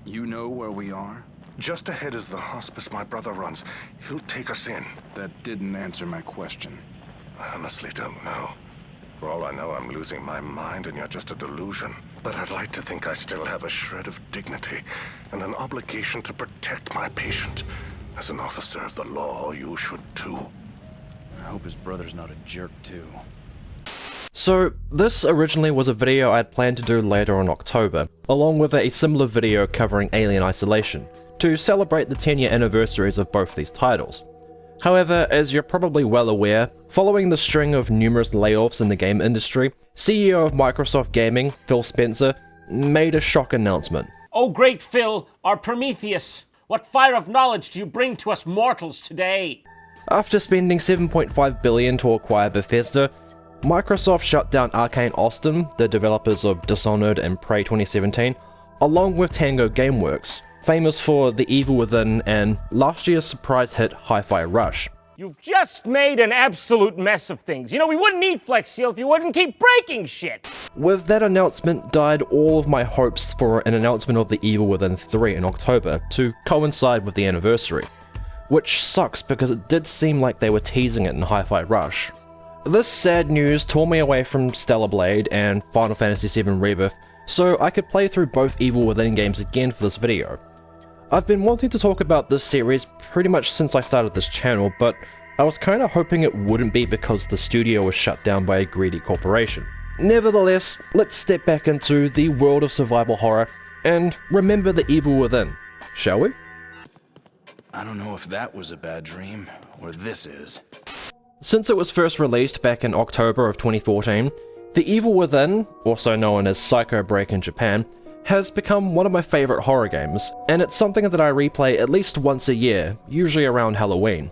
You know where we are? Just ahead is the hospice my brother runs. He'll take us in. That didn't answer my question. I honestly don't know. For all I know, I'm losing my mind and you're just a delusion. But I'd like to think I still have a shred of dignity and an obligation to protect my patient. As an officer of the law, you should too. I hope his brother's not a jerk too. So, this originally was a video I had planned to do later in October, along with a similar video covering Alien Isolation, to celebrate the 10-year anniversaries of both these titles. However, as you're probably well aware, following the string of numerous layoffs in the game industry, CEO of Microsoft Gaming, Phil Spencer, made a shock announcement. Oh great Phil, our Prometheus, what fire of knowledge do you bring to us mortals today? After spending $7.5 billion to acquire Bethesda, Microsoft shut down Arcane Austin, the developers of Dishonored and Prey 2017, along with Tango Gameworks, famous for The Evil Within and last year's surprise hit Hi-Fi Rush. You've just made an absolute mess of things. You know, we wouldn't need Flex Seal if you wouldn't keep breaking shit! With that announcement died all of my hopes for an announcement of The Evil Within 3 in October to coincide with the anniversary. Which sucks because it did seem like they were teasing it in Hi-Fi Rush. This sad news tore me away from Stellar Blade and Final Fantasy VII Rebirth, so I could play through both Evil Within games again for this video. I've been wanting to talk about this series pretty much since I started this channel, but I was kinda hoping it wouldn't be because the studio was shut down by a greedy corporation. Nevertheless, let's step back into the world of survival horror and remember the Evil Within, shall we? I don't know if that was a bad dream, or this is. Since it was first released back in October of 2014, The Evil Within, also known as Psycho Break in Japan, has become one of my favourite horror games, and it's something that I replay at least once a year, usually around Halloween.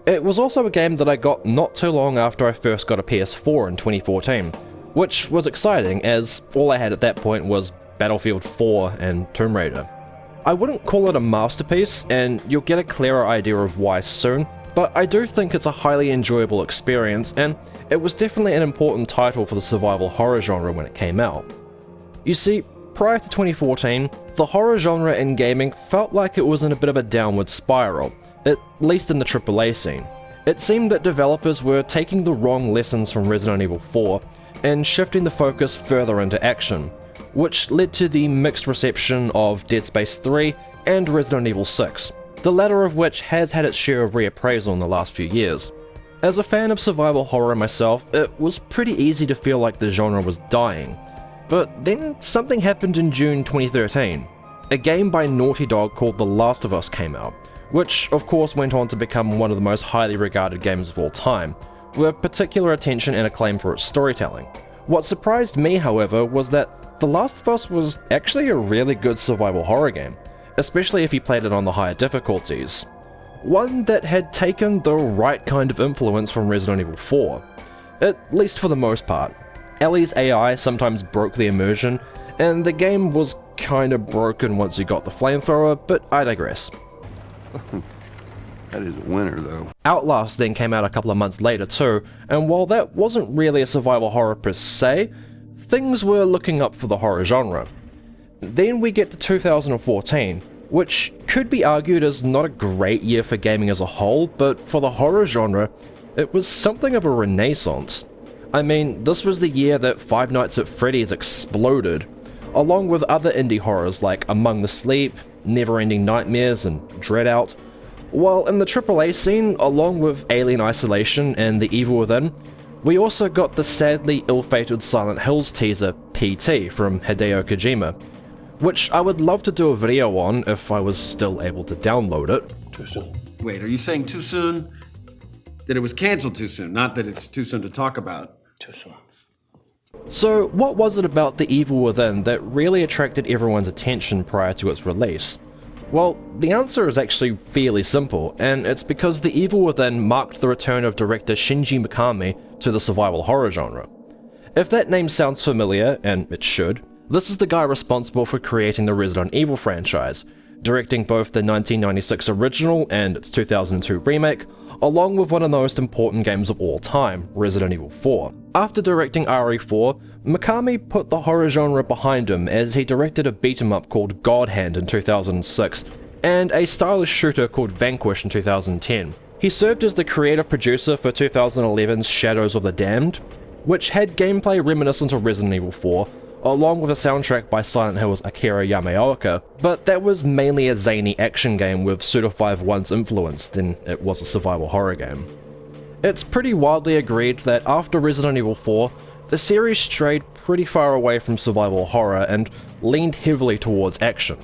It was also a game that I got not too long after I first got a PS4 in 2014, which was exciting as all I had at that point was Battlefield 4 and Tomb Raider. I wouldn't call it a masterpiece, and you'll get a clearer idea of why soon, but I do think it's a highly enjoyable experience, and it was definitely an important title for the survival horror genre when it came out. You see, prior to 2014, the horror genre in gaming felt like it was in a bit of a downward spiral, at least in the AAA scene. It seemed that developers were taking the wrong lessons from Resident Evil 4 and shifting the focus further into action, which led to the mixed reception of Dead Space 3 and Resident Evil 6. The latter of which has had its share of reappraisal in the last few years. As a fan of survival horror myself, it was pretty easy to feel like the genre was dying. But then something happened in June 2013. A game by Naughty Dog called The Last of Us came out, which of course went on to become one of the most highly regarded games of all time, with particular attention and acclaim for its storytelling. What surprised me, however, was that The Last of Us was actually a really good survival horror game, especially if you played it on the higher difficulties. One that had taken the right kind of influence from Resident Evil 4, at least for the most part. Ellie's AI sometimes broke the immersion, and the game was kinda broken once you got the flamethrower, but I digress. That is a winner, though. Outlast then came out a couple of months later too, and while that wasn't really a survival horror per se, things were looking up for the horror genre. Then we get to 2014, which could be argued as not a great year for gaming as a whole, but for the horror genre, it was something of a renaissance. I mean, this was the year that Five Nights at Freddy's exploded, along with other indie horrors like Among the Sleep, Neverending Nightmares, and Dread Out. While in the AAA scene, along with Alien Isolation and The Evil Within, we also got the sadly ill-fated Silent Hills teaser, PT, from Hideo Kojima, which I would love to do a video on if I was still able to download it. Too soon. Wait, are you saying too soon? That it was canceled too soon, not that it's too soon to talk about. Too soon. So what was it about The Evil Within that really attracted everyone's attention prior to its release? Well, the answer is actually fairly simple, and it's because The Evil Within marked the return of director Shinji Mikami to the survival horror genre. If that name sounds familiar, and it should, this is the guy responsible for creating the Resident Evil franchise, directing both the 1996 original and its 2002 remake, along with one of the most important games of all time, Resident Evil 4. After directing RE4, Mikami put the horror genre behind him as he directed a beat-em-up called God Hand in 2006, and a stylish shooter called Vanquish in 2010. He served as the creative producer for 2011's Shadows of the Damned, which had gameplay reminiscent of Resident Evil 4, along with a soundtrack by Silent Hill's Akira Yamaoka, but that was mainly a zany action game with Suda 5-1's influence than it was a survival horror game. It's pretty widely agreed that after Resident Evil 4, the series strayed pretty far away from survival horror and leaned heavily towards action,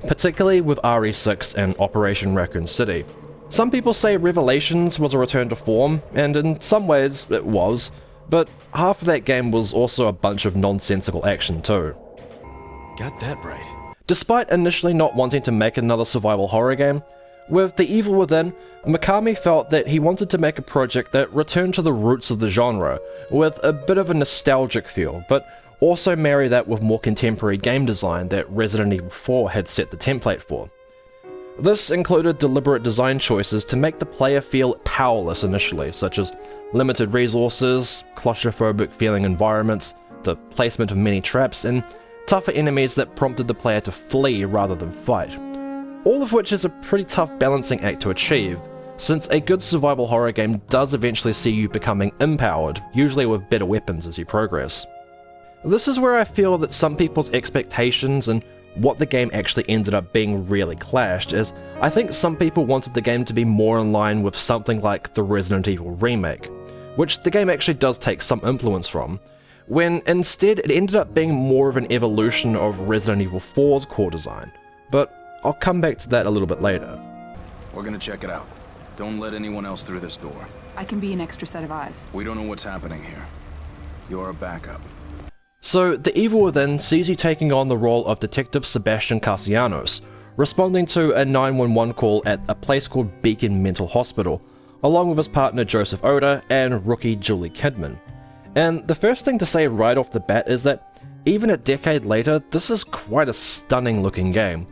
particularly with RE6 and Operation Raccoon City. Some people say Revelations was a return to form, and in some ways it was, but half of that game was also a bunch of nonsensical action too. Got that right. Despite initially not wanting to make another survival horror game, with The Evil Within, Mikami felt that he wanted to make a project that returned to the roots of the genre, with a bit of a nostalgic feel, but also marry that with more contemporary game design that Resident Evil 4 had set the template for. This included deliberate design choices to make the player feel powerless initially, such as limited resources, claustrophobic feeling environments, the placement of many traps, and tougher enemies that prompted the player to flee rather than fight. All of which is a pretty tough balancing act to achieve, since a good survival horror game does eventually see you becoming empowered, usually with better weapons as you progress. This is where I feel that some people's expectations and what the game actually ended up being really clashed, as I think some people wanted the game to be more in line with something like the Resident Evil Remake, which the game actually does take some influence from, when instead it ended up being more of an evolution of Resident Evil 4's core design, but I'll come back to that a little bit later. We're gonna check it out. Don't let anyone else through this door. I can be an extra set of eyes. We don't know what's happening here. You're a backup. So, The Evil Within sees you taking on the role of Detective Sebastien Castellanos, responding to a 911 call at a place called Beacon Mental Hospital, along with his partner Joseph Oda and rookie Julie Kidman. And the first thing to say right off the bat is that, even a decade later, this is quite a stunning looking game.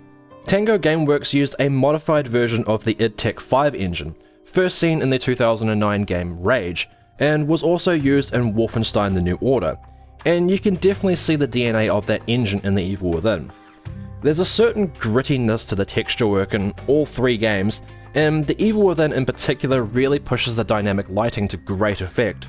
Tango Gameworks used a modified version of the id Tech 5 engine, first seen in the 2009 game Rage, and was also used in Wolfenstein: The New Order, and you can definitely see the DNA of that engine in The Evil Within. There's a certain grittiness to the texture work in all three games, and The Evil Within in particular really pushes the dynamic lighting to great effect.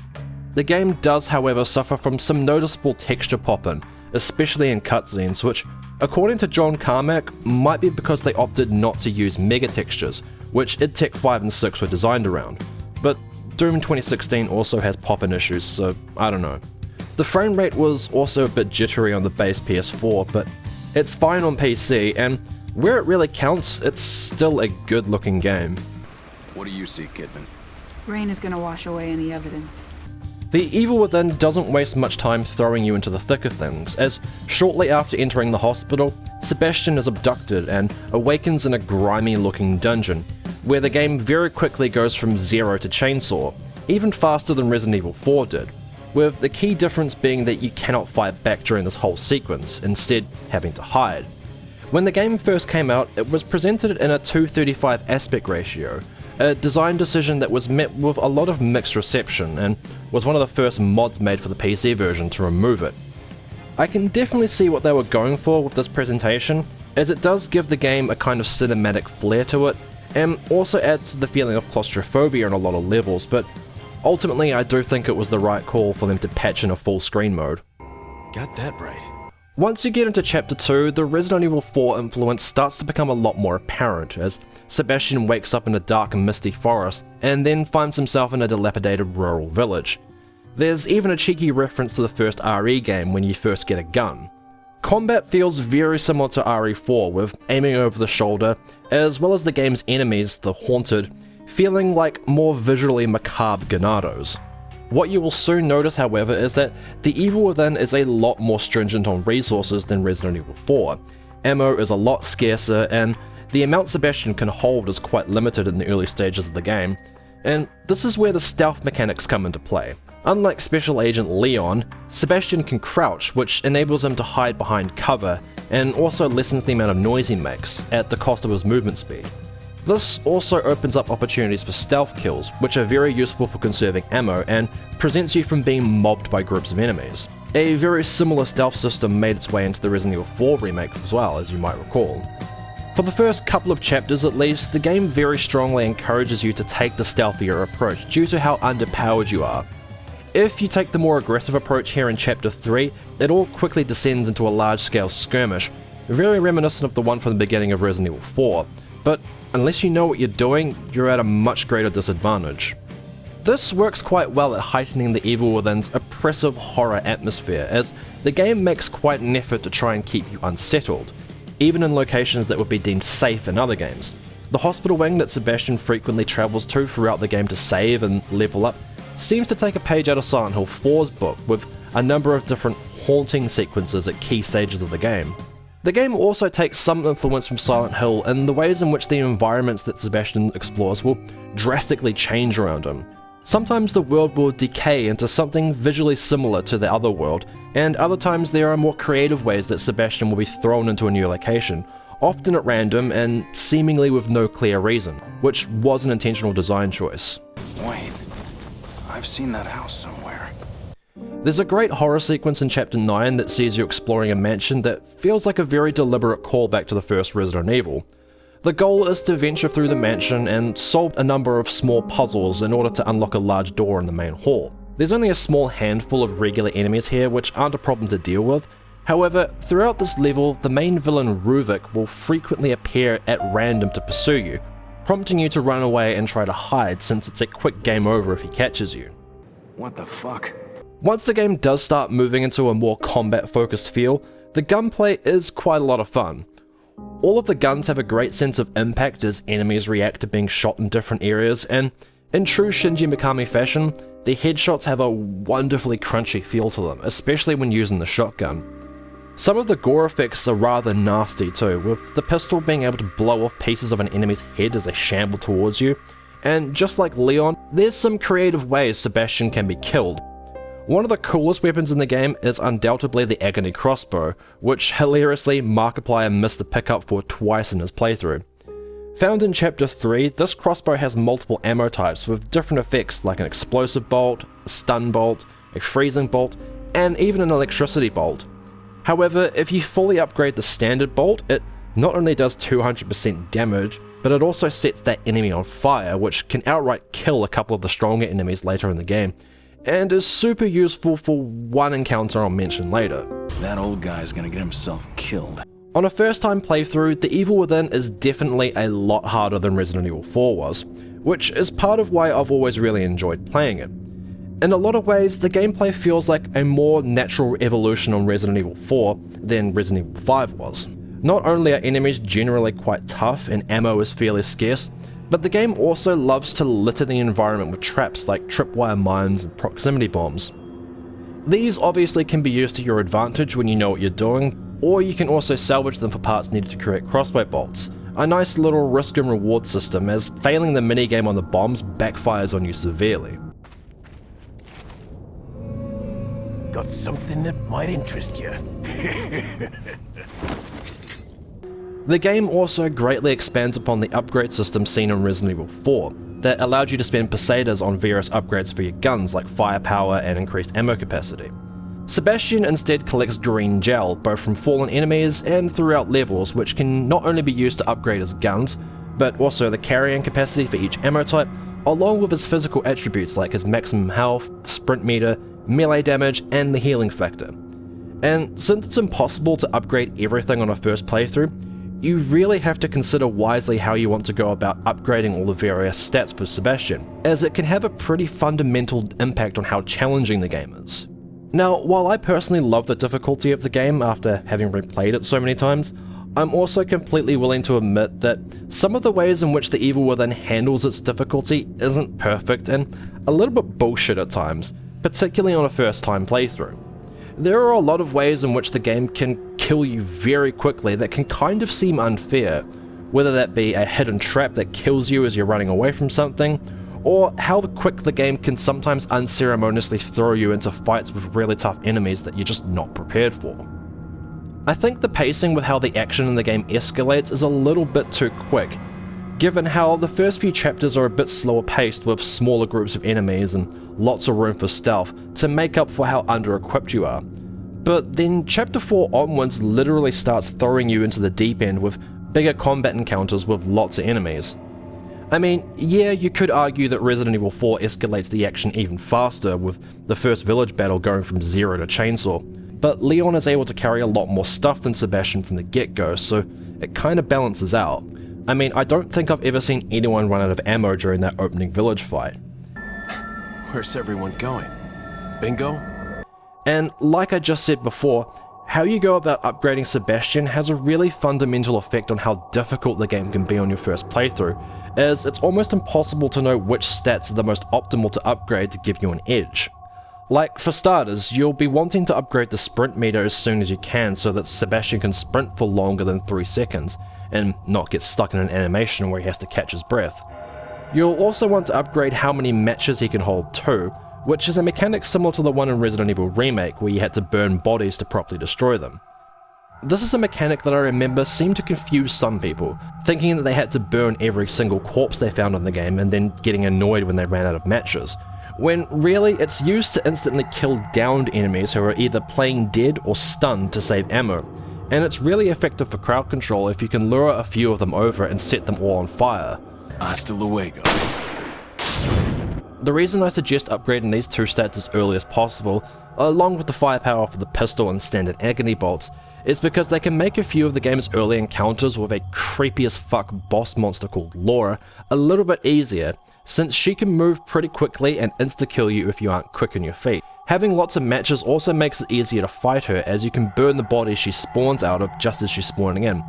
The game does, however, suffer from some noticeable texture pop-in, especially in cutscenes, which, according to John Carmack, might be because they opted not to use mega textures, which id Tech 5 and 6 were designed around. But Doom 2016 also has pop-in issues, so I don't know. The frame rate was also a bit jittery on the base PS4, but it's fine on PC, and where it really counts, it's still a good looking game. What do you see, Kidman? Rain is gonna wash away any evidence. The Evil Within doesn't waste much time throwing you into the thick of things, as shortly after entering the hospital, Sebastien is abducted and awakens in a grimy looking dungeon, where the game very quickly goes from zero to chainsaw, even faster than Resident Evil 4 did, with the key difference being that you cannot fight back during this whole sequence, instead having to hide. When the game first came out, it was presented in a 2:35 aspect ratio, a design decision that was met with a lot of mixed reception and was one of the first mods made for the PC version to remove it. I can definitely see what they were going for with this presentation, as it does give the game a kind of cinematic flair to it, and also adds to the feeling of claustrophobia on a lot of levels, but ultimately I do think it was the right call for them to patch in a full screen mode. Got that right. Once you get into Chapter 2, the Resident Evil 4 influence starts to become a lot more apparent, as Sebastien wakes up in a dark and misty forest, and then finds himself in a dilapidated rural village. There's even a cheeky reference to the first RE game when you first get a gun. Combat feels very similar to RE4, with aiming over the shoulder, as well as the game's enemies, the Haunted, feeling like more visually macabre Ganados. What you will soon notice, however, is that The Evil Within is a lot more stringent on resources than Resident Evil 4. Ammo is a lot scarcer, and the amount Sebastien can hold is quite limited in the early stages of the game, and this is where the stealth mechanics come into play. Unlike Special Agent Leon, Sebastien can crouch, which enables him to hide behind cover, and also lessens the amount of noise he makes, at the cost of his movement speed. This also opens up opportunities for stealth kills, which are very useful for conserving ammo and prevents you from being mobbed by groups of enemies. A very similar stealth system made its way into the Resident Evil 4 remake as well, as you might recall. For the first couple of chapters at least, the game very strongly encourages you to take the stealthier approach due to how underpowered you are. If you take the more aggressive approach here in Chapter 3, it all quickly descends into a large-scale skirmish, very reminiscent of the one from the beginning of Resident Evil 4, but unless you know what you're doing, you're at a much greater disadvantage. This works quite well at heightening the Evil Within's oppressive horror atmosphere, as the game makes quite an effort to try and keep you unsettled, even in locations that would be deemed safe in other games. The hospital wing that Sebastien frequently travels to throughout the game to save and level up seems to take a page out of Silent Hill 4's book, with a number of different haunting sequences at key stages of the game. The game also takes some influence from Silent Hill in the ways in which the environments that Sebastien explores will drastically change around him. Sometimes the world will decay into something visually similar to the other world, and other times there are more creative ways that Sebastien will be thrown into a new location, often at random and seemingly with no clear reason, which was an intentional design choice. Wait, I've seen that house somewhere. There's a great horror sequence in Chapter 9 that sees you exploring a mansion that feels like a very deliberate callback to the first Resident Evil. The goal is to venture through the mansion and solve a number of small puzzles in order to unlock a large door in the main hall. There's only a small handful of regular enemies here which aren't a problem to deal with. However, throughout this level, the main villain Ruvik will frequently appear at random to pursue you, prompting you to run away and try to hide since it's a quick game over if he catches you. What the fuck? Once the game does start moving into a more combat-focused feel, the gunplay is quite a lot of fun. All of the guns have a great sense of impact as enemies react to being shot in different areas, and in true Shinji Mikami fashion, the headshots have a wonderfully crunchy feel to them, especially when using the shotgun. Some of the gore effects are rather nasty too, with the pistol being able to blow off pieces of an enemy's head as they shamble towards you, and just like Leon, there's some creative ways Sebastien can be killed. One of the coolest weapons in the game is undoubtedly the Agony Crossbow, which hilariously Markiplier missed the pickup for twice in his playthrough. Found in Chapter 3, this crossbow has multiple ammo types with different effects like an explosive bolt, a stun bolt, a freezing bolt, and even an electricity bolt. However, if you fully upgrade the standard bolt, it not only does 200% damage, but it also sets that enemy on fire, which can outright kill a couple of the stronger enemies later in the game, and is super useful for one encounter I'll mention later. That old guy's gonna get himself killed. On a first time playthrough, The Evil Within is definitely a lot harder than Resident Evil 4 was, which is part of why I've always really enjoyed playing it. In a lot of ways, the gameplay feels like a more natural evolution on Resident Evil 4 than Resident Evil 5 was. Not only are enemies generally quite tough and ammo is fairly scarce, but the game also loves to litter the environment with traps like tripwire mines and proximity bombs. These obviously can be used to your advantage when you know what you're doing, or you can also salvage them for parts needed to create crossbow bolts. A nice little risk and reward system, as failing the minigame on the bombs backfires on you severely. Got something that might interest you. The game also greatly expands upon the upgrade system seen in Resident Evil 4, that allowed you to spend pesetas on various upgrades for your guns like firepower and increased ammo capacity. Sebastien instead collects green gel, both from fallen enemies and throughout levels, which can not only be used to upgrade his guns, but also the carrying capacity for each ammo type, along with his physical attributes like his maximum health, sprint meter, melee damage, and the healing factor. And since it's impossible to upgrade everything on a first playthrough, you really have to consider wisely how you want to go about upgrading all the various stats for Sebastien, as it can have a pretty fundamental impact on how challenging the game is. Now, while I personally love the difficulty of the game after having replayed it so many times, I'm also completely willing to admit that some of the ways in which The Evil Within handles its difficulty isn't perfect and a little bit bullshit at times, particularly on a first time playthrough. There are a lot of ways in which the game can kill you very quickly that can kind of seem unfair, whether that be a hidden trap that kills you as you're running away from something, or how quick the game can sometimes unceremoniously throw you into fights with really tough enemies that you're just not prepared for. I think the pacing with how the action in the game escalates is a little bit too quick, given how the first few chapters are a bit slower paced with smaller groups of enemies and lots of room for stealth to make up for how under-equipped you are. But then Chapter 4 onwards literally starts throwing you into the deep end with bigger combat encounters with lots of enemies. I mean, yeah, you could argue that Resident Evil 4 escalates the action even faster, with the first village battle going from zero to chainsaw, but Leon is able to carry a lot more stuff than Sebastien from the get-go, so it kinda balances out. I mean, I don't think I've ever seen anyone run out of ammo during that opening village fight. Where's everyone going? Bingo? And like I just said before, how you go about upgrading Sebastien has a really fundamental effect on how difficult the game can be on your first playthrough, as it's almost impossible to know which stats are the most optimal to upgrade to give you an edge. Like, for starters, you'll be wanting to upgrade the sprint meter as soon as you can so that Sebastien can sprint for longer than 3 seconds, and not get stuck in an animation where he has to catch his breath. You'll also want to upgrade how many matches he can hold too, which is a mechanic similar to the one in Resident Evil Remake where you had to burn bodies to properly destroy them. This is a mechanic that I remember seemed to confuse some people, thinking that they had to burn every single corpse they found in the game and then getting annoyed when they ran out of matches, when really it's used to instantly kill downed enemies who are either playing dead or stunned to save ammo, and it's really effective for crowd control if you can lure a few of them over and set them all on fire. Hasta luego. The reason I suggest upgrading these two stats as early as possible, along with the firepower for the pistol and standard agony bolts, is because they can make a few of the game's early encounters with a creepy as fuck boss monster called Laura a little bit easier, since she can move pretty quickly and insta-kill you if you aren't quick on your feet. Having lots of matches also makes it easier to fight her, as you can burn the bodies she spawns out of just as she's spawning in,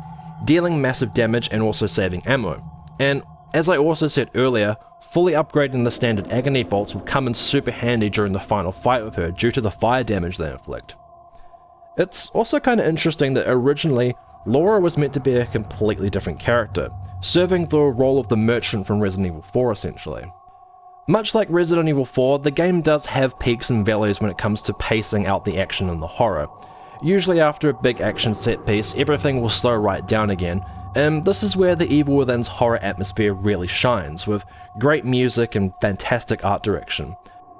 dealing massive damage and also saving ammo. And as I also said earlier, fully upgrading the standard agony bolts will come in super handy during the final fight with her due to the fire damage they inflict. It's also kinda interesting that originally, Laura was meant to be a completely different character, serving the role of the merchant from Resident Evil 4 essentially. Much like Resident Evil 4, the game does have peaks and valleys when it comes to pacing out the action and the horror. Usually after a big action set piece, everything will slow right down again, and this is where the Evil Within's horror atmosphere really shines, with great music and fantastic art direction.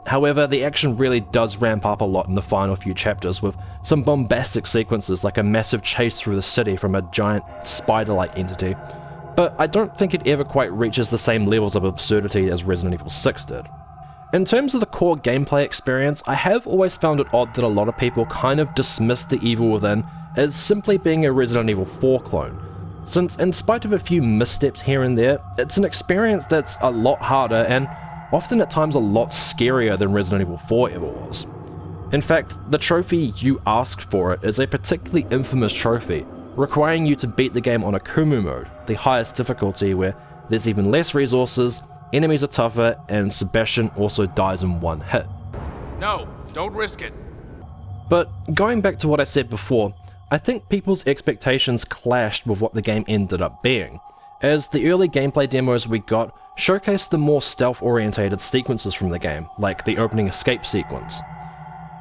However, the action really does ramp up a lot in the final few chapters, with some bombastic sequences like a massive chase through the city from a giant spider-like entity, but I don't think it ever quite reaches the same levels of absurdity as Resident Evil 6 did. In terms of the core gameplay experience, I have always found it odd that a lot of people kind of dismiss the Evil Within as simply being a Resident Evil 4 clone, since in spite of a few missteps here and there, it's an experience that's a lot harder and often at times a lot scarier than Resident Evil 4 ever was. In fact, the trophy you asked for it is a particularly infamous trophy, requiring you to beat the game on Akumu mode, the highest difficulty where there's even less resources, enemies are tougher, and Sebastien also dies in one hit. No, don't risk it. But going back to what I said before, I think people's expectations clashed with what the game ended up being, as the early gameplay demos we got showcased the more stealth-orientated sequences from the game, like the opening escape sequence.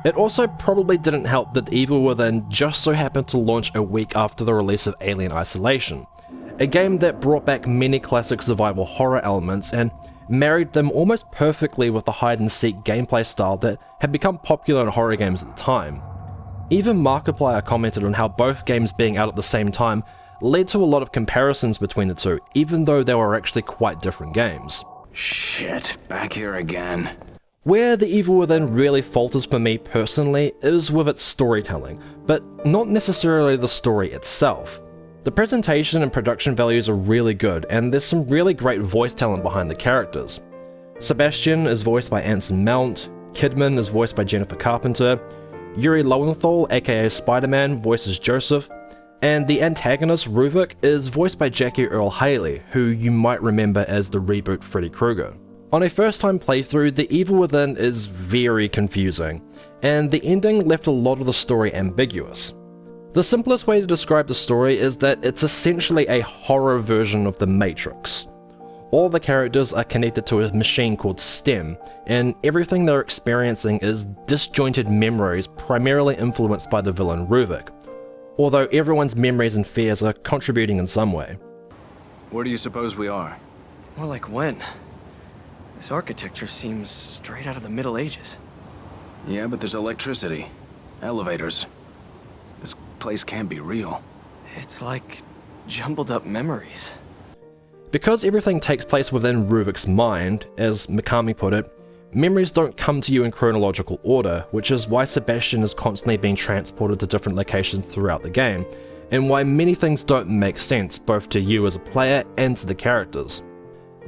It also probably didn't help that Evil Within just so happened to launch a week after the release of Alien Isolation, a game that brought back many classic survival horror elements and married them almost perfectly with the hide-and-seek gameplay style that had become popular in horror games at the time. Even Markiplier commented on how both games being out at the same time led to a lot of comparisons between the two, even though they were actually quite different games. Shit, back here again. Where the Evil Within really falters for me personally is with its storytelling, but not necessarily the story itself. The presentation and production values are really good, and there's some really great voice talent behind the characters. Sebastien is voiced by Anson Mount, Kidman is voiced by Jennifer Carpenter, Yuri Lowenthal, aka Spider-Man, voices Joseph, and the antagonist, Ruvik, is voiced by Jackie Earle Haley, who you might remember as the reboot Freddy Krueger. On a first-time playthrough, the Evil Within is very confusing, and the ending left a lot of the story ambiguous. The simplest way to describe the story is that it's essentially a horror version of The Matrix. All the characters are connected to a machine called STEM, and everything they're experiencing is disjointed memories primarily influenced by the villain Ruvik, although everyone's memories and fears are contributing in some way. Where do you suppose we are? More like when? This architecture seems straight out of the Middle Ages. Yeah, but there's electricity. Elevators. This place can't be real. It's like jumbled up memories. Because everything takes place within Ruvik's mind, as Mikami put it, memories don't come to you in chronological order, which is why Sebastien is constantly being transported to different locations throughout the game, and why many things don't make sense both to you as a player and to the characters.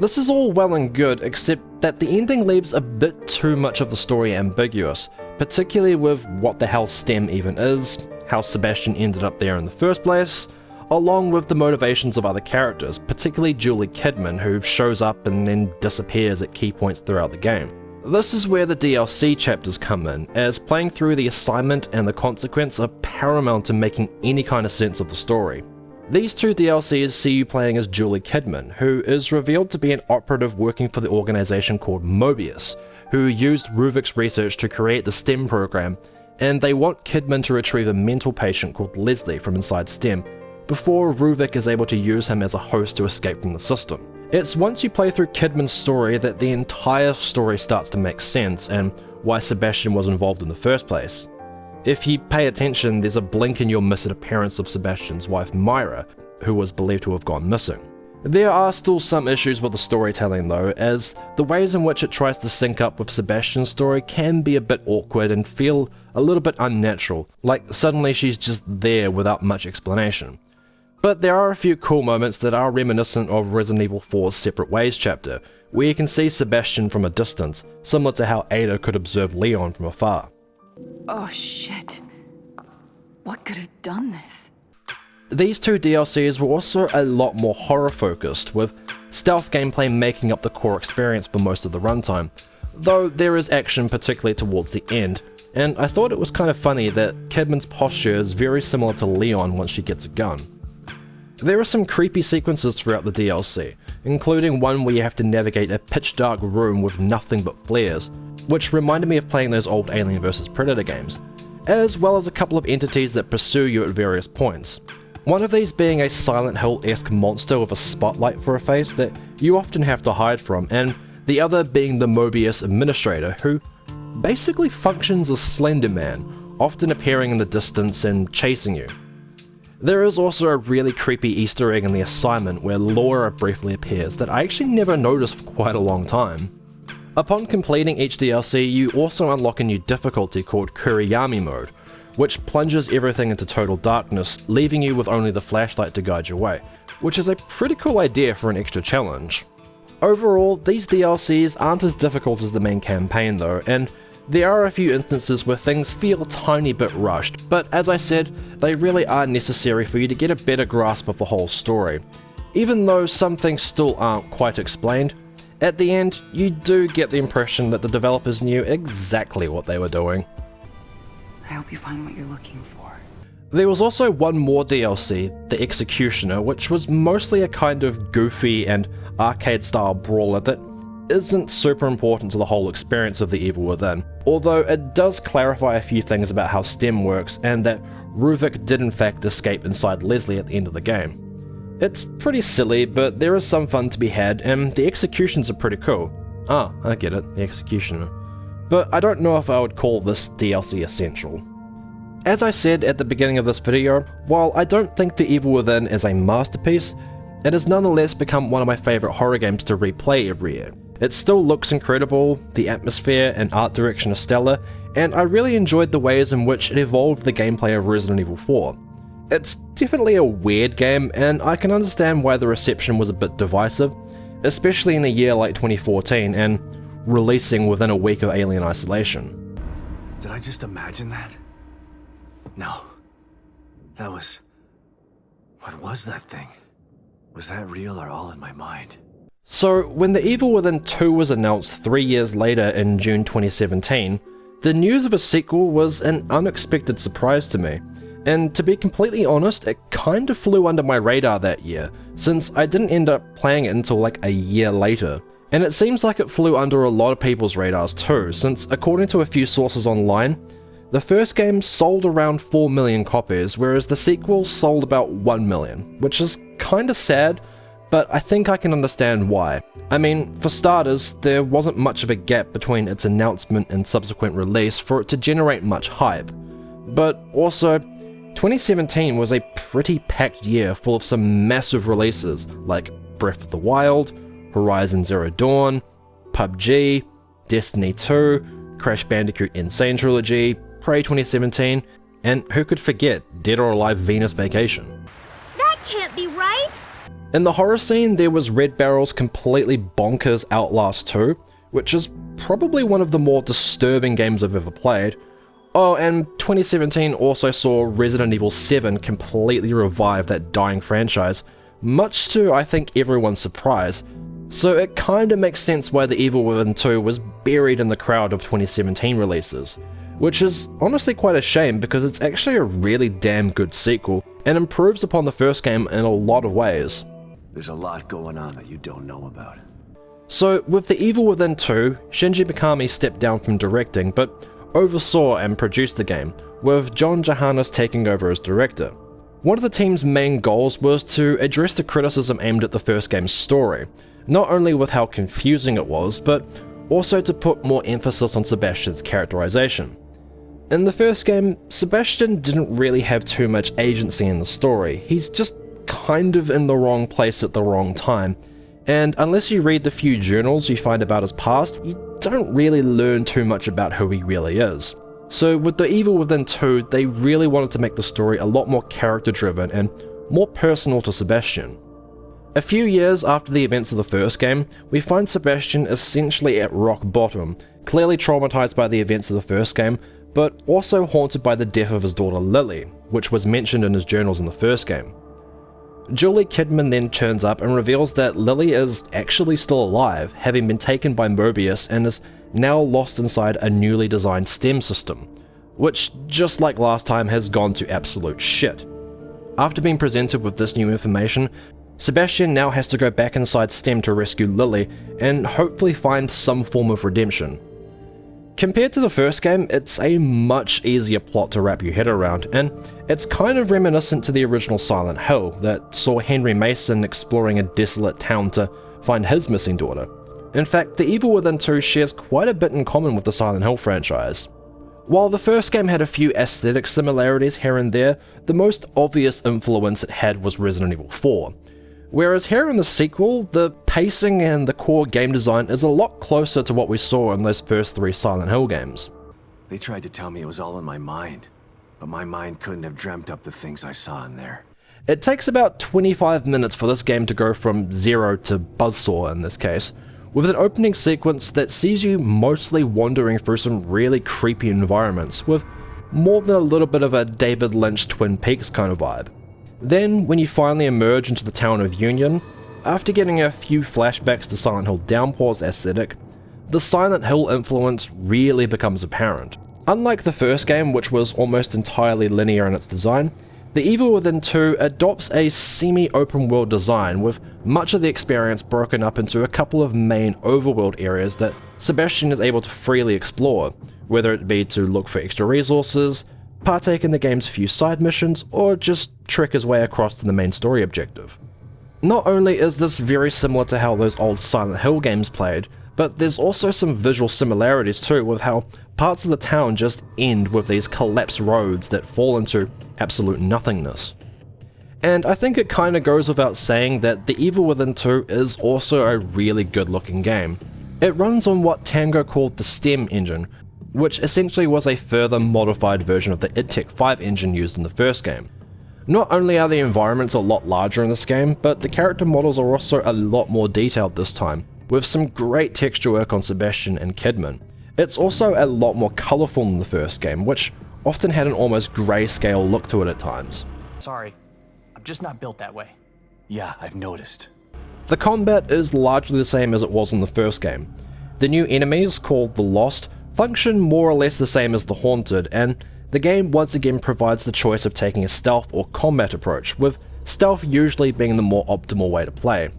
This is all well and good, except that the ending leaves a bit too much of the story ambiguous, particularly with what the hell STEM even is, how Sebastien ended up there in the first place, along with the motivations of other characters, particularly Julie Kidman, who shows up and then disappears at key points throughout the game. This is where the DLC chapters come in, as playing through the assignment and the consequence are paramount to making any kind of sense of the story. These two DLCs see you playing as Julie Kidman, who is revealed to be an operative working for the organization called Mobius, who used Ruvik's research to create the STEM program, and they want Kidman to retrieve a mental patient called Leslie from inside STEM, before Ruvik is able to use him as a host to escape from the system. It's once you play through Kidman's story that the entire story starts to make sense, and why Sebastien was involved in the first place. If you pay attention, there's a blink and you'll miss an appearance of Sebastian's wife Myra, who was believed to have gone missing. There are still some issues with the storytelling though, as the ways in which it tries to sync up with Sebastian's story can be a bit awkward and feel a little bit unnatural, like suddenly she's just there without much explanation. But there are a few cool moments that are reminiscent of Resident Evil 4's Separate Ways chapter, where you can see Sebastien from a distance, similar to how Ada could observe Leon from afar. Oh shit. What could have done this? These two DLCs were also a lot more horror focused, with stealth gameplay making up the core experience for most of the runtime, though there is action particularly towards the end, and I thought it was kind of funny that Kidman's posture is very similar to Leon once she gets a gun. There are some creepy sequences throughout the DLC, including one where you have to navigate a pitch dark room with nothing but flares, which reminded me of playing those old Alien vs Predator games, as well as a couple of entities that pursue you at various points. One of these being a Silent Hill-esque monster with a spotlight for a face that you often have to hide from, and the other being the Mobius administrator, who basically functions as Slender Man, often appearing in the distance and chasing you. There is also a really creepy Easter egg in the assignment where Laura briefly appears that I actually never noticed for quite a long time. Upon completing each DLC, you also unlock a new difficulty called Kuriyami mode, which plunges everything into total darkness, leaving you with only the flashlight to guide your way, which is a pretty cool idea for an extra challenge. Overall, these DLCs aren't as difficult as the main campaign though, and there are a few instances where things feel a tiny bit rushed, but as I said, they really are necessary for you to get a better grasp of the whole story. Even though some things still aren't quite explained, at the end, you do get the impression that the developers knew exactly what they were doing. I hope you find what you're looking for. There was also one more DLC, The Executioner, which was mostly a kind of goofy and arcade-style brawler that isn't super important to the whole experience of The Evil Within, although it does clarify a few things about how STEM works and that Ruvik did in fact escape inside Leslie at the end of the game. It's pretty silly, but there is some fun to be had, and the executions are pretty cool. Ah, I get it, The Executioner. But I don't know if I would call this DLC essential. As I said at the beginning of this video, while I don't think The Evil Within is a masterpiece, it has nonetheless become one of my favourite horror games to replay every year. It still looks incredible, the atmosphere and art direction are stellar, and I really enjoyed the ways in which it evolved the gameplay of Resident Evil 4. It's definitely a weird game, and I can understand why the reception was a bit divisive, especially in a year like 2014 and releasing within a week of Alien Isolation. Did I just imagine that? No. That was... What was that thing? Was that real or all in my mind? So, when The Evil Within 2 was announced 3 years later in June 2017, the news of a sequel was an unexpected surprise to me. And to be completely honest, it kind of flew under my radar that year, since I didn't end up playing it until like a year later. And it seems like it flew under a lot of people's radars too, since according to a few sources online, the first game sold around 4 million copies, whereas the sequel sold about 1 million, which is kinda sad, but I think I can understand why. I mean, for starters, there wasn't much of a gap between its announcement and subsequent release for it to generate much hype. But also, 2017 was a pretty packed year full of some massive releases like Breath of the Wild, Horizon Zero Dawn, PUBG, Destiny 2, Crash Bandicoot Insane Trilogy, Prey 2017, and who could forget Dead or Alive Venus Vacation. That can't be right! In the horror scene, there was Red Barrel's completely bonkers Outlast 2, which is probably one of the more disturbing games I've ever played. Oh, and 2017 also saw Resident Evil 7 completely revive that dying franchise, much to, I think, everyone's surprise. So it kinda makes sense why The Evil Within 2 was buried in the crowd of 2017 releases, which is honestly quite a shame because it's actually a really damn good sequel and improves upon the first game in a lot of ways. There's a lot going on that you don't know about. So with The Evil Within 2, Shinji Mikami stepped down from directing, but oversaw and produced the game, with John Johannes taking over as director. One of the team's main goals was to address the criticism aimed at the first game's story, not only with how confusing it was, but also to put more emphasis on Sebastian's characterization. In the first game, Sebastian didn't really have too much agency in the story. He's just kind of in the wrong place at the wrong time, and unless you read the few journals you find about his past, you don't really learn too much about who he really is. So with The Evil Within 2, they really wanted to make the story a lot more character-driven and more personal to Sebastian. A few years after the events of the first game, we find Sebastian essentially at rock bottom, clearly traumatized by the events of the first game, but also haunted by the death of his daughter Lily, which was mentioned in his journals in the first game. Julie Kidman then turns up and reveals that Lily is actually still alive, having been taken by Mobius and is now lost inside a newly designed STEM system, which, just like last time, has gone to absolute shit. After being presented with this new information, Sebastian now has to go back inside STEM to rescue Lily and hopefully find some form of redemption. Compared to the first game, it's a much easier plot to wrap your head around, and it's kind of reminiscent to the original Silent Hill that saw Henry Mason exploring a desolate town to find his missing daughter. In fact, The Evil Within 2 shares quite a bit in common with the Silent Hill franchise. While the first game had a few aesthetic similarities here and there, the most obvious influence it had was Resident Evil 4. Whereas here in the sequel, the pacing and the core game design is a lot closer to what we saw in those first 3 Silent Hill games. They tried to tell me it was all in my mind, but my mind couldn't have dreamt up the things I saw in there. It takes about 25 minutes for this game to go from 0 to buzzsaw in this case, with an opening sequence that sees you mostly wandering through some really creepy environments, with more than a little bit of a David Lynch Twin Peaks kind of vibe. Then, when you finally emerge into the town of Union, after getting a few flashbacks to Silent Hill Downpour's aesthetic, the Silent Hill influence really becomes apparent. Unlike the first game, which was almost entirely linear in its design, The Evil Within 2 adopts a semi-open world design, with much of the experience broken up into a couple of main overworld areas that Sebastian is able to freely explore, whether it be to look for extra resources, partake in the game's few side missions, or just trek his way across to the main story objective. Not only is this very similar to how those old Silent Hill games played, but there's also some visual similarities too, with how parts of the town just end with these collapsed roads that fall into absolute nothingness. And I think it kinda goes without saying that The Evil Within 2 is also a really good looking game. It runs on what Tango called the STEM engine, which essentially was a further modified version of the id Tech 5 engine used in the first game. Not only are the environments a lot larger in this game, but the character models are also a lot more detailed this time, with some great texture work on Sebastian and Kidman. It's also a lot more colourful than the first game, which often had an almost grayscale look to it at times. Sorry, I'm just not built that way. Yeah, I've noticed. The combat is largely the same as it was in the first game. The new enemies, called the Lost, function more or less the same as the Haunted, and the game once again provides the choice of taking a stealth or combat approach, with stealth usually being the more optimal way to play.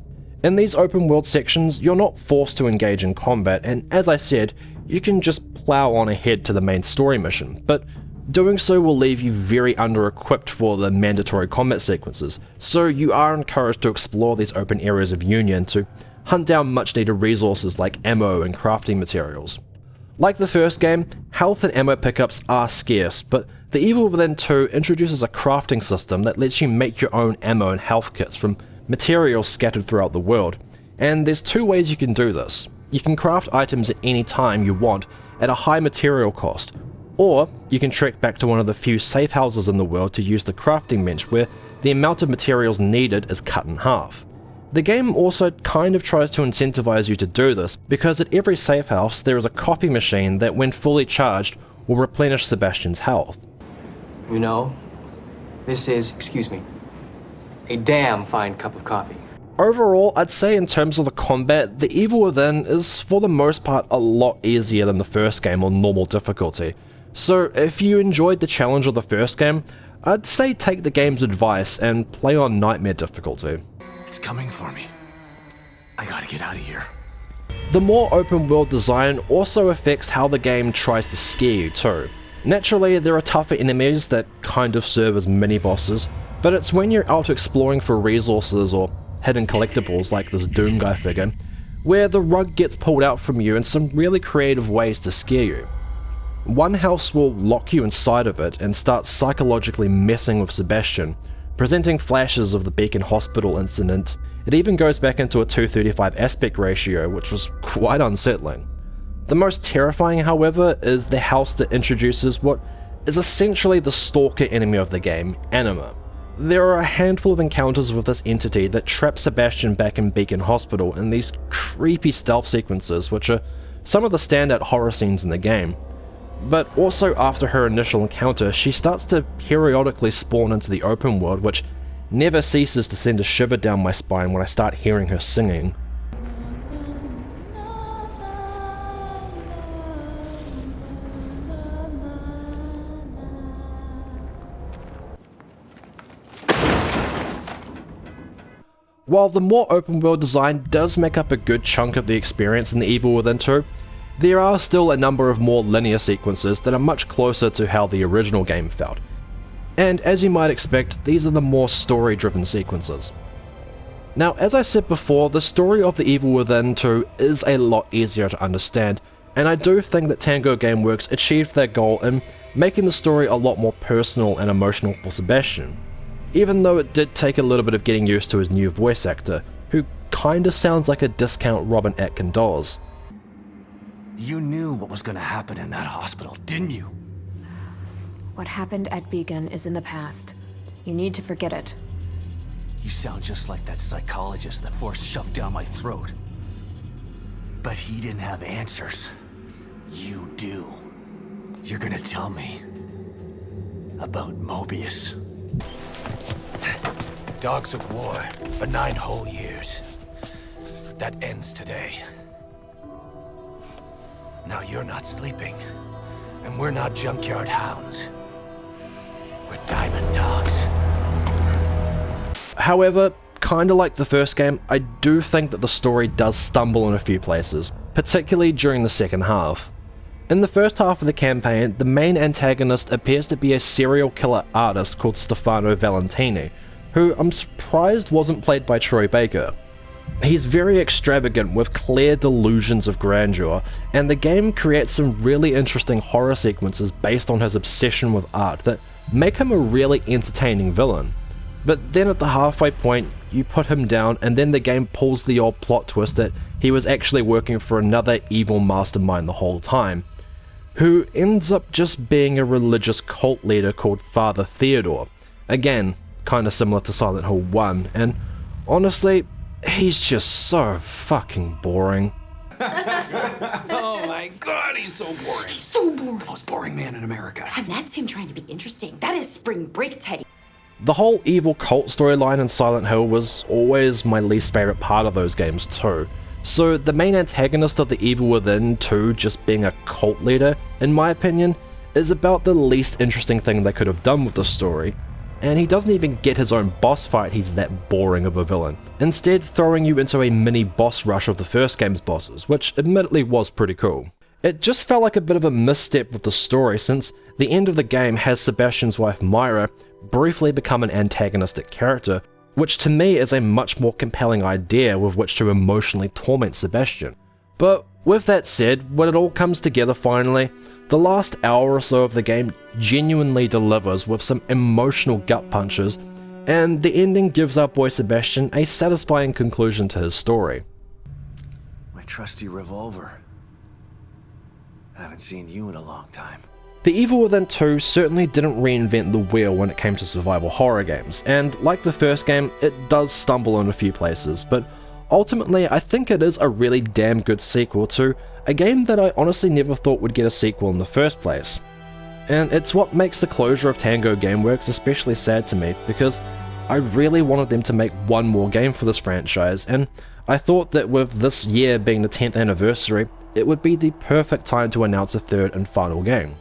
In these open world sections, you're not forced to engage in combat, and as I said, you can just plow on ahead to the main story mission, but Doing so will leave you very under-equipped for the mandatory combat sequences, so you are encouraged to explore these open areas of Union to hunt down much-needed resources like ammo and crafting materials. Like the first game, health and ammo pickups are scarce, but The Evil Within 2 introduces a crafting system that lets you make your own ammo and health kits from materials scattered throughout the world, and there's two ways you can do this. You can craft items at any time you want at a high material cost, or you can trek back to one of the few safe houses in the world to use the crafting bench where the amount of materials needed is cut in half. The game also kind of tries to incentivize you to do this, because at every safe house there is a copy machine that when fully charged will replenish Sebastian's health. You know, this is, excuse me, a damn fine cup of coffee. Overall, I'd say in terms of the combat, The Evil Within is for the most part a lot easier than the first game on normal difficulty. So if you enjoyed the challenge of the first game, I'd say take the game's advice and play on Nightmare difficulty. It's coming for me. I gotta get out of here. The more open world design also affects how the game tries to scare you too. Naturally, there are tougher enemies that kind of serve as mini-bosses, but it's when you're out exploring for resources or hidden collectibles like this Doom guy figure, where the rug gets pulled out from you in some really creative ways to scare you. One house will lock you inside of it and start psychologically messing with Sebastien, presenting flashes of the Beacon Hospital incident. It even goes back into a 2:35 aspect ratio, which was quite unsettling. The most terrifying, however, is the house that introduces what is essentially the stalker enemy of the game, Anima. There are a handful of encounters with this entity that trap Sebastien back in Beacon Hospital in these creepy stealth sequences, which are some of the standout horror scenes in the game. But also after her initial encounter, she starts to periodically spawn into the open world, which never ceases to send a shiver down my spine when I start hearing her singing. While the more open world design does make up a good chunk of the experience in The Evil Within 2, there are still a number of more linear sequences that are much closer to how the original game felt. And as you might expect, these are the more story-driven sequences. Now, as I said before, the story of The Evil Within 2 is a lot easier to understand, and I do think that Tango Gameworks achieved their goal in making the story a lot more personal and emotional for Sebastien, even though it did take a little bit of getting used to his new voice actor, who kinda sounds like a discount Robin Atkin Dawes. You knew what was gonna happen in that hospital, didn't you? What happened at Beacon is in the past. You need to forget it. You sound just like that psychologist the Force shoved down my throat. But he didn't have answers. You do. You're gonna tell me about Mobius. Dogs of war for 9 whole years. That ends today. Now you're not sleeping, and we're not junkyard hounds. We're diamond dogs. However, kinda like the first game, I do think that the story does stumble in a few places, particularly during the second half. In the first half of the campaign, the main antagonist appears to be a serial killer artist called Stefano Valentini, who I'm surprised wasn't played by Troy Baker. He's very extravagant with clear delusions of grandeur, and the game creates some really interesting horror sequences based on his obsession with art that make him a really entertaining villain. But then at the halfway point, you put him down, and then the game pulls the old plot twist that he was actually working for another evil mastermind the whole time, who ends up just being a religious cult leader called Father Theodore. Again, kinda similar to Silent Hill 1, and honestly, he's just so fucking boring. Oh my god, he's so boring. So boring. Most boring man in America. And that's him trying to be interesting. That is spring break, Teddy. The whole evil cult storyline in Silent Hill was always my least favorite part of those games too. So the main antagonist of The Evil Within 2 just being a cult leader, in my opinion, is about the least interesting thing they could have done with the story. And he doesn't even get his own boss fight, he's that boring of a villain. Instead, throwing you into a mini boss rush of the first game's bosses, which admittedly was pretty cool. It just felt like a bit of a misstep with the story, since the end of the game has Sebastian's wife Myra briefly become an antagonistic character, which to me is a much more compelling idea with which to emotionally torment Sebastian. But with that said, when it all comes together finally, the last hour or so of the game genuinely delivers with some emotional gut punches, and the ending gives our boy Sebastian a satisfying conclusion to his story. My trusty revolver. Haven't seen you in a long time. The Evil Within 2 certainly didn't reinvent the wheel when it came to survival horror games, and like the first game, it does stumble in a few places, but ultimately I think it is a really damn good sequel to a game that I honestly never thought would get a sequel in the first place. And it's what makes the closure of Tango Gameworks especially sad to me, because I really wanted them to make one more game for this franchise, and I thought that with this year being the 10th anniversary, it would be the perfect time to announce a third and final game.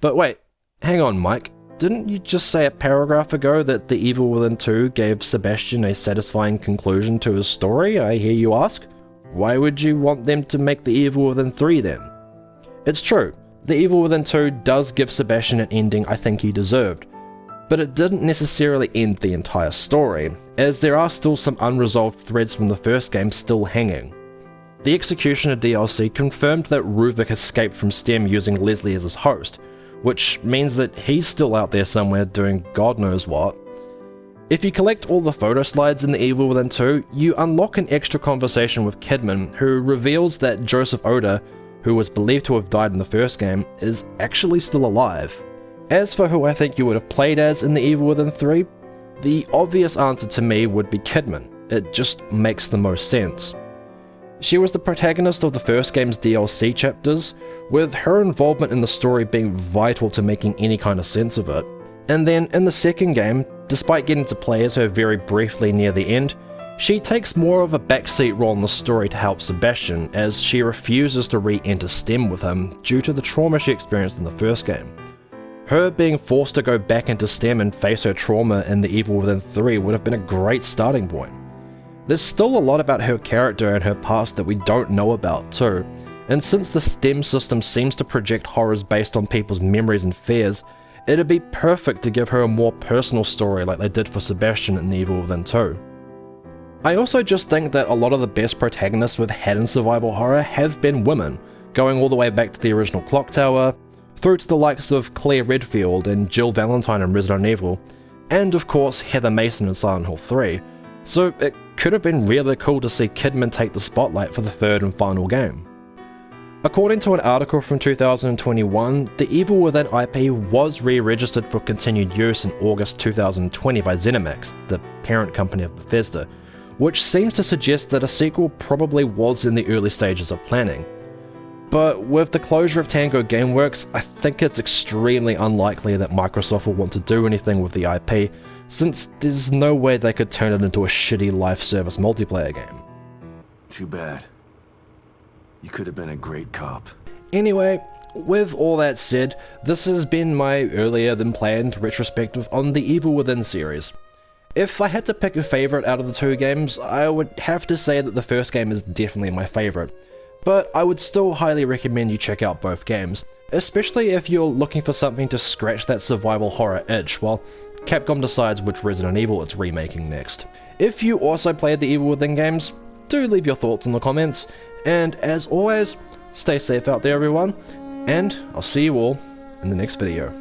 But wait, hang on Mike, didn't you just say a paragraph ago that The Evil Within 2 gave Sebastian a satisfying conclusion to his story, I hear you ask? Why would you want them to make The Evil Within 3 then? It's true, The Evil Within 2 does give Sebastian an ending I think he deserved, but it didn't necessarily end the entire story, as there are still some unresolved threads from the first game still hanging. The Executioner DLC confirmed that Ruvik escaped from STEM using Leslie as his host, which means that he's still out there somewhere doing God knows what. If you collect all the photo slides in The Evil Within 2, you unlock an extra conversation with Kidman, who reveals that Joseph Oda, who was believed to have died in the first game, is actually still alive. As for who I think you would have played as in The Evil Within 3, the obvious answer to me would be Kidman. It just makes the most sense. She was the protagonist of the first game's DLC chapters, with her involvement in the story being vital to making any kind of sense of it. And then in the second game, despite getting to play as her very briefly near the end, she takes more of a backseat role in the story to help Sebastian, as she refuses to re-enter STEM with him due to the trauma she experienced in the first game. Her being forced to go back into STEM and face her trauma in The Evil Within 3 would have been a great starting point. There's still a lot about her character and her past that we don't know about too, and since the STEM system seems to project horrors based on people's memories and fears, it'd be perfect to give her a more personal story like they did for Sebastian in The Evil Within 2. I also just think that a lot of the best protagonists we've had in survival horror have been women, going all the way back to the original Clock Tower, through to the likes of Claire Redfield and Jill Valentine in Resident Evil, and of course Heather Mason in Silent Hill 3, so it could have been really cool to see Kidman take the spotlight for the third and final game. According to an article from 2021, the Evil Within IP was re-registered for continued use in August 2020 by ZeniMax, the parent company of Bethesda, which seems to suggest that a sequel probably was in the early stages of planning. But with the closure of Tango Gameworks, I think it's extremely unlikely that Microsoft will want to do anything with the IP, since there's no way they could turn it into a shitty live service multiplayer game. Too bad. You could have been a great cop. Anyway, with all that said, this has been my earlier than planned retrospective on the Evil Within series. If I had to pick a favourite out of the two games, I would have to say that the first game is definitely my favourite, but I would still highly recommend you check out both games, especially if you're looking for something to scratch that survival horror itch while Capcom decides which Resident Evil it's remaking next. If you also played the Evil Within games, do leave your thoughts in the comments, and as always, stay safe out there everyone, and I'll see you all in the next video.